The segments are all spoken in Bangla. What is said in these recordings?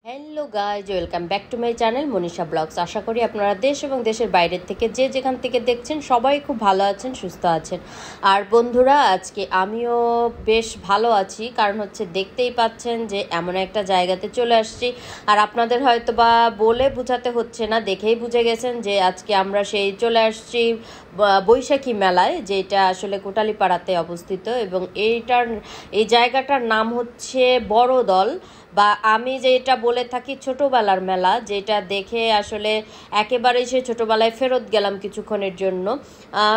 Hello guys, welcome back to my channel Manisha blogs. আশা করি আপনারা দেশ এবং দেশের বাইরের থেকে যে যেখান থেকে দেখছেন সবাই খুব ভালো আছেন, সুস্থ আছেন। আর বন্ধুরা, আজকে আমিও বেশ ভালো আছি, কারণ দেখতেই পাচ্ছেন যে এমন একটা জায়গাতে চলে আসছি। আর আপনাদের হয়তো বা বলে বোঝাতে হচ্ছে না, দেখেই বুঝে গেছেন যে আজকে আমরা সেই চলে আসছি বৈশাখী মেলায়, যেটা আসলে কোটালীপাড়াতে অবস্থিত। এবং এই জায়গাটার নাম হচ্ছে বড়দল, বা আমি যেটা বলে থাকি ছোটোবেলার মেলা, যেটা দেখে আসলে একেবারেই সে ছোটোবেলায় ফেরত গেলাম কিছুক্ষণের জন্য।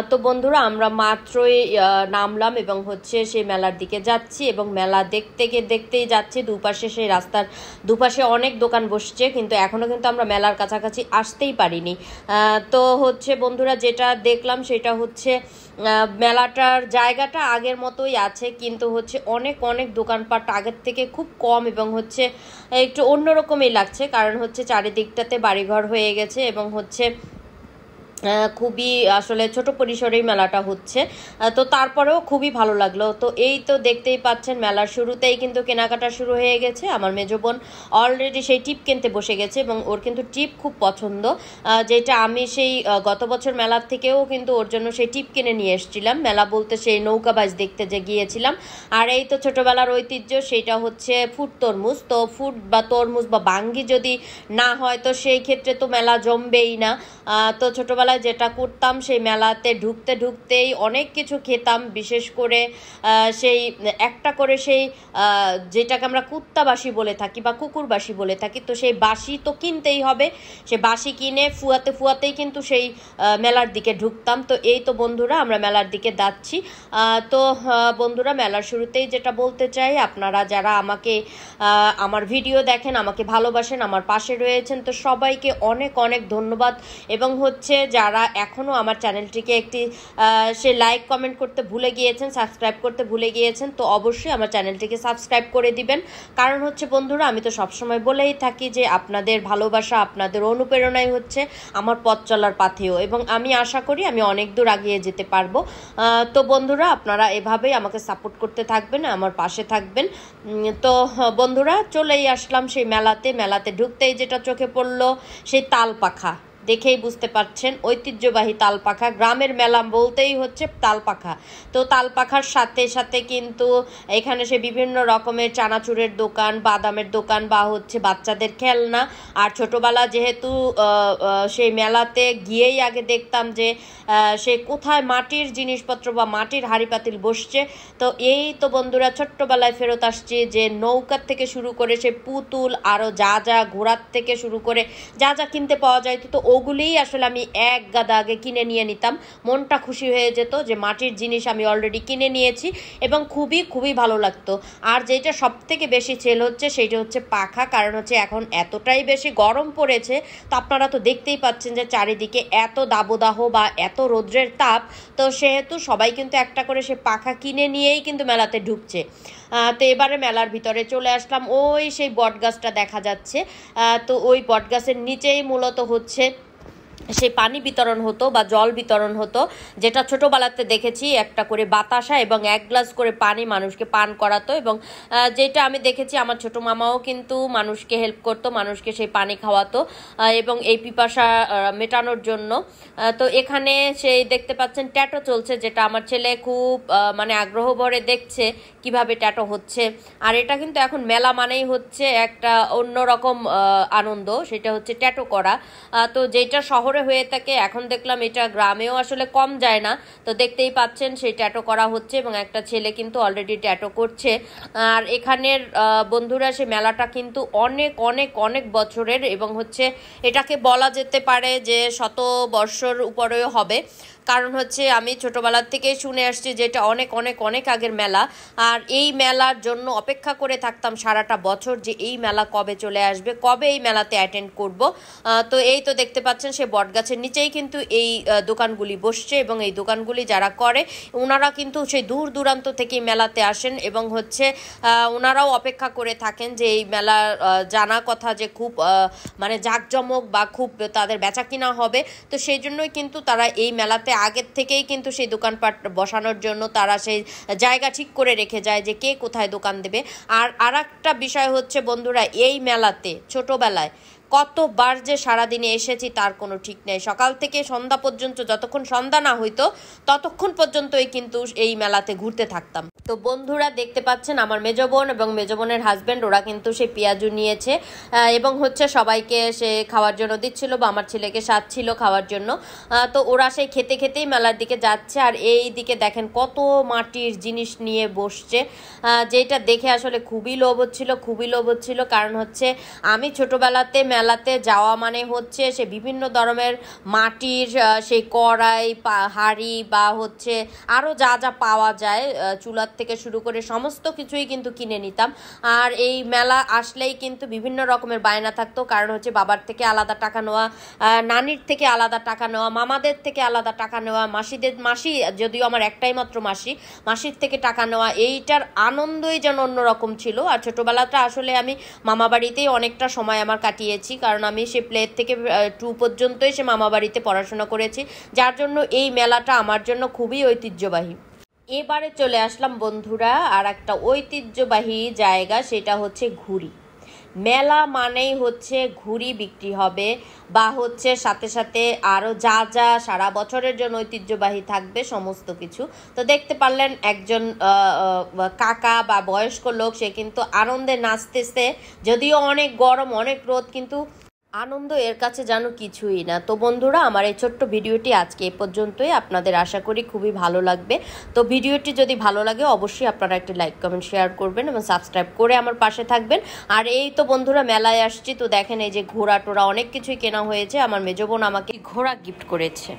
তো বন্ধুরা, আমরা মাত্রই নামলাম এবং সেই মেলার দিকে যাচ্ছি, এবং মেলা দেখতেই যাচ্ছি। দুপাশে সেই রাস্তার দুপাশে অনেক দোকান বসছে, কিন্তু এখনও কিন্তু আমরা মেলার কাছাকাছি আসতেই পারিনি। তো বন্ধুরা, যেটা দেখলাম সেটা মেলাটার জায়গাটা আগের মতোই আছে, কিন্তু অনেক অনেক দোকানপাট আগের থেকে খুব কম, এবং একটু অন্যরকমই লাগছে, কারণ চারিদিকটাতে বাড়িঘর হয়ে গেছে, এবং খুবই আসলে ছোট পরিসরেই মেলাটা হচ্ছে। তো তারপরেও খুবই ভালো লাগলো। তো এই তো দেখতেই পাচ্ছেন, মেলার শুরুতেই কিন্তু কেনাকাটা শুরু হয়ে গেছে। আমার মেজো বোন অলরেডি সেই টিপ কিনতে বসে গেছে, এবং ওর কিন্তু টিপ খুব পছন্দ, যেটা আমি সেই গত বছর মেলার থেকেও কিন্তু ওর জন্য সেই টিপ কিনে নিয়ে এসেছিলাম। মেলা বলতে সেই নৌকাবাজ দেখতে যে গিয়েছিলাম। আর এই তো ছোটোবেলার ঐতিহ্য, সেটা ফুড তরমুজ। তো ফুড বা তরমুজ বা বাঙ্গি যদি না হয়, তো সেই ক্ষেত্রে তো মেলা জমবেই না। তো ছোটোবেলায় যেটা করতাম, সেই মেলাতে ঢুকতেই অনেক কিছু খেতাম, বিশেষ করে সেই একটা করে সেই যেটাকে আমরা কুত্তাবাসি বলে থাকি বা কুকুরবাসি বলে থাকি, তো সেই বাসি তো কিনতেই হবে। সে বাসি কিনে ফুয়াতেই কিন্তু সেই মেলার দিকে ঢুকতাম। তো এই তো বন্ধুরা, আমরা মেলার দিকে যাচ্ছি। তো বন্ধুরা, মেলার শুরুতেই যেটা বলতে চাই, আপনারা যারা আমাকে আমার ভিডিও দেখেন, আমাকে ভালোবাসেন, আমার পাশে রয়েছেন, তো সবাইকে অনেক অনেক ধন্যবাদ। এবং যারা এখনও আমার চ্যানেলটিকে একটি সে লাইক কমেন্ট করতে ভুলে গিয়েছেন, সাবস্ক্রাইব করতে ভুলে গিয়েছেন, তো অবশ্যই আমার চ্যানেলটিকে সাবস্ক্রাইব করে দিবেন। কারণ বন্ধুরা, আমি তো সবসময় বলেই থাকি যে আপনাদের ভালোবাসা, আপনাদের অনুপ্রেরণাই আমার পথ চলার পাথেয়, এবং আমি আশা করি আমি অনেক দূর এগিয়ে যেতে পারবো। তো বন্ধুরা, আপনারা এভাবেই আমাকে সাপোর্ট করতে থাকবেন, আমার পাশে থাকবেন। তো বন্ধুরা, চলেই আসলাম সেই মেলাতে ঢুকতেই যেটা চোখে পড়লো, সেই তাল পাখা। দেখেই বুঝতে পারছেন, ঐতিহ্যবাহী তালপাখা। গ্রামের মেলা বলতেই তালপাখা। তো তালপাখার সাথে সাথে কিন্তু এখানে সে বিভিন্ন রকমের চানাচুরের দোকান, বাদামের দোকান, বা বাচ্চাদের খেলনা। আর ছোটবেলা যেহেতু সেই মেলাতে গিয়েই আগে দেখতাম যে সে কোথায় মাটির জিনিসপত্র বা মাটির হাঁড়ি পাতিল বসছে। তো এই তো বন্ধুরা, ছোট্টবেলায় ফেরত আসছি, যে নৌকার থেকে শুরু করে সে পুতুল, আরও যা ঘোড়ার থেকে শুরু করে যা কিনতে পাওয়া যায়, তো ওগুলিই আসলে আমি এক গাদা আগে কিনে নিয়ে নিতাম। মনটা খুশি হয়ে যেত যে মাটির জিনিস আমি অলরেডি কিনে নিয়েছি, এবং খুবই খুবই ভালো লাগতো। আর যেটা সব থেকে বেশি সেল সেইটা পাখা, কারণ এখন এতটাই বেশি গরম পড়েছে। তো আপনারা তো দেখতেই পাচ্ছেন যে চারিদিকে এত দাবদাহ বা এত রৌদ্রের তাপ, তো সেহেতু সবাই কিন্তু একটা করে সে পাখা কিনে নিয়েই কিন্তু মেলাতে ঢুকছে। তো এবারে মেলার ভিতরে চলে আসলাম, ওই সেই বটগাছটা দেখা যাচ্ছে। তো ওই বটগাছের নিচেই মূলত সেই পানি বিতরণ হতো বা জল বিতরণ হতো, যেটা ছোটোবেলাতে দেখেছি। একটা করে বাতাসা এবং 1 গ্লাস করে পানি মানুষকে পান করাতো, এবং যেটা আমি দেখেছি আমার ছোটো মামাও কিন্তু মানুষকে হেল্প করতো, মানুষকে সেই পানি খাওয়াতো, এবং এই পিপাসা মেটানোর জন্য। তো এখানে সেই দেখতে পাচ্ছেন ট্যাটো চলছে, যেটা আমার ছেলে খুব আগ্রহ ভরে দেখছে কিভাবে ট্যাটো হচ্ছে। আর এটা কিন্তু এখন মেলা মানেই একটা অন্যরকম আনন্দ, সেটা ট্যাটো করা। তো যেটা শহরে হয়ে থাকে, এখন দেখলাম এটা গ্রামেও আসলে কম যায় না। তো দেখতেই পাচ্ছেন সেই ট্যাটো করা হচ্ছে, এবং একটা ছেলে কিন্তু অলরেডি ট্যাটো করছে। আর এখানের বন্ধুরা, সে মেলাটা কিন্তু অনেক অনেক অনেক বছরের, এবং এটাকে বলা যেতে পারে যে 100 বছর উপরেও হবে। কারণ আমি ছোটোবেলার থেকেই শুনে আসছি যে এটা অনেক অনেক অনেক আগের মেলা। আর এই মেলার জন্য অপেক্ষা করে থাকতাম সারাটা বছর, যে এই মেলা কবে চলে আসবে, কবে এই মেলাতে অ্যাটেন্ড করব। তো এই তো দেখতে পাচ্ছেন, সে বটগাছের নিচেই কিন্তু এই দোকানগুলি বসছে, এবং এই দোকানগুলি যারা করে, ওনারা কিন্তু সেই দূর দূরান্ত থেকেই মেলাতে আসেন, এবং ওনারাও অপেক্ষা করে থাকেন যে এই মেলা জানা কথা যে খুব জাঁকজমক বা খুব তাদের বেচা কিনা হবে। তো সেই জন্যই কিন্তু তারা এই মেলাতে আগের থেকেই কিন্তু সেই দোকানপাট বসানোর জন্য তারা সেই জায়গা ঠিক করে রেখে যায় যে কে কোথায় দোকান দেবে। আর একটা বিষয় হচ্ছে বন্ধুরা, এই মেলাতে ছোটোবেলায় কতবার যে সারাদিনে এসেছি তার কোনো ঠিক নেই। সকাল থেকে সন্ধ্যা পর্যন্ত, যতক্ষণ সন্ধ্যা না হইতো ততক্ষণ পর্যন্তই কিন্তু এই মেলাতে ঘুরতে থাকতাম। তো বন্ধুরা দেখতে পাচ্ছেন আমার মেজ বোন এবং মেজ বোনের হাজব্যান্ড, ওরা কিন্তু সে পেঁয়াজু নিয়েছে এবং হচ্ছে সবাইকে সে খাওয়ার জন্য দিচ্ছিল, বা আমার ছেলেকে সাজছিল খাওয়ার জন্য। তো ওরা সেই খেতে খেতেই মেলার দিকে যাচ্ছে। আর এই দিকে দেখেন কত মাটির জিনিস নিয়ে বসছে, যেটা দেখে আসলে খুবই লোভ হচ্ছিল। কারণ হচ্ছে আমি ছোটোবেলাতে মেলাতে যাওয়া মানে হচ্ছে সে বিভিন্ন ধরনের মাটির সেই কড়াই, হাঁড়ি বা হচ্ছে আরও যা যা পাওয়া যায় চুলার থেকে শুরু করে সমস্ত কিছুই কিন্তু কিনে নিতাম। আর এই মেলা আসলেই কিন্তু বিভিন্ন রকমের বায়না থাকতো, কারণ হচ্ছে বাবার থেকে আলাদা টাকা নেওয়া, নানির থেকে আলাদা টাকা নেওয়া, মামাদের থেকে আলাদা টাকা নেওয়া, মাসি যদিও আমার একটাই মাত্র মাসির থেকে টাকা নেওয়া, এইটার আনন্দই যেন অন্যরকম ছিল। আর ছোটোবেলাটা আসলে আমি মামা বাড়িতেই অনেকটা সময় আমার কাটিয়েছি, কারণ আমি সে প্লে থেকে 2 পর্যন্তই সে মামা বাড়িতে পড়াশোনা করেছি, যার জন্য এই মেলাটা আমার জন্য খুবই ঐতিহ্যবাহী। এবারে চলে আসলাম বন্ধুরা আর একটা ঐতিহ্যবাহী জায়গা, সেটা হচ্ছে ঘুড়ি। মেলা মানেই হচ্ছে ঘুড়ি বিক্রি হবে, বা হচ্ছে সাথে সাথে আরও যা যা সারা বছরের জন্য ঐতিহ্যবাহী থাকবে সমস্ত কিছু। তো দেখতে পারলেন একজন কাকা বা বয়স্ক লোক, সে কিন্তু আনন্দে নাচতেছে, যদিও অনেক গরম অনেক রোদ, কিন্তু আনন্দ এর কাছে যেন কিছুই না। তো বন্ধুরা আমার এই ছোট্ট ভিডিওটি আজকে এ পর্যন্তই, আপনাদের আশা করি খুবই ভালো লাগবে। তো ভিডিওটি যদি ভালো লাগে অবশ্যই আপনারা একটি লাইক কমেন্ট শেয়ার করবেন এবং সাবস্ক্রাইব করে আমার পাশে থাকবেন। আর এই তো বন্ধুরা মেলায় আসছি, তো দেখেন এই যে ঘোড়া টোরা অনেক কিছুই কেনা হয়েছে। আমার মেজ বোন আমাকে ঘোড়া গিফট করেছে।